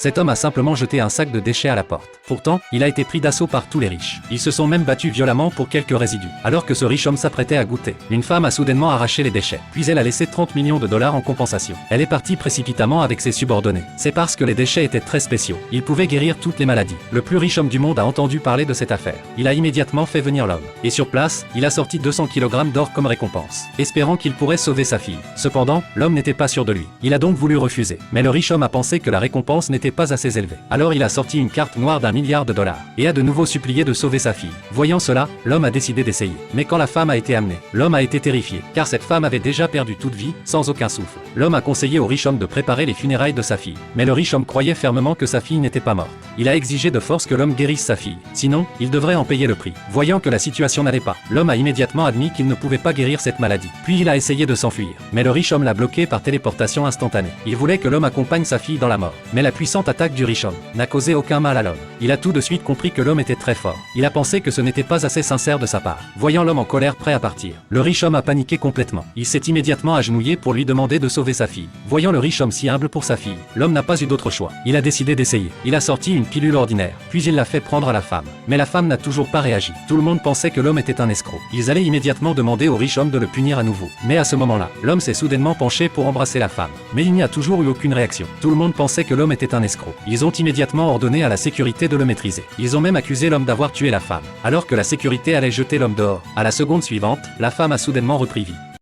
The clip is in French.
Cet homme a simplement jeté un sac de déchets à la porte. Pourtant, il a été pris d'assaut par tous les riches. Ils se sont même battus violemment pour quelques résidus. Alors que ce riche homme s'apprêtait à goûter, une femme a soudainement arraché les déchets. Puis elle a laissé 30 millions de dollars en compensation. Elle est partie précipitamment avec ses subordonnés. C'est parce que les déchets étaient très spéciaux. Ils pouvaient guérir toutes les maladies. Le plus riche homme du monde a entendu parler de cette affaire. Il a immédiatement fait venir l'homme. Et sur place, il a sorti 200 kg d'or comme récompense, espérant qu'il pourrait sauver sa fille. Cependant, l'homme n'était pas sûr de lui. Il a donc voulu refuser. Mais le riche homme a pensé que la récompense n'était pas assez élevée. Alors il a sorti une carte noire d'1 milliard de dollars. Et a de nouveau supplié de sauver sa fille. Voyant cela, l'homme a décidé d'essayer. Mais quand la femme a été amenée, l'homme a été terrifié. Car cette femme avait déjà perdu toute vie, sans aucun souffle. L'homme a conseillé au riche homme de préparer les funérailles de sa fille. Mais le riche homme croyait fermement que sa fille n'était pas morte. Il a exigé de force que l'homme guérisse sa fille. Sinon, il devrait en payer le prix. Voyant que la situation n'allait pas, l'homme a immédiatement admis qu'il ne pouvait pas guérir cette maladie. Puis il a essayé de s'enfuir. Mais le riche homme l'a bloqué par téléportation instantanée. Il voulait que l'homme accompagne sa fille dans la mort. Mais la puissante attaque du riche homme n'a causé aucun mal à l'homme. Il a tout de suite compris que l'homme était très fort. Il a pensé que ce n'était pas assez sincère de sa part. Voyant l'homme en colère prêt à partir, le riche homme a paniqué complètement. Il s'est immédiatement agenouillé pour lui demander de sauver sa fille. Voyant le riche homme si humble pour sa fille, l'homme n'a pas eu d'autre choix. Il a décidé d'essayer. Il a sorti une pilule ordinaire, puis il l'a fait prendre à la femme. Mais la femme n'a toujours pas réagi. Tout le monde pensait que l'homme était un escroc. Ils allaient immédiatement demander au riche homme de le punir à nouveau. Mais à ce moment-là, l'homme s'est soudainement penché pour embrasser la femme. Mais il n'y a toujours eu aucune réaction. Tout le monde pensait que l'homme était un escroc. Ils ont immédiatement ordonné à la sécurité de le maîtriser. Ils ont même accusé l'homme d'avoir tué la femme, alors que la sécurité allait jeter l'homme dehors. À la seconde suivante, la femme a soudainement repris vie.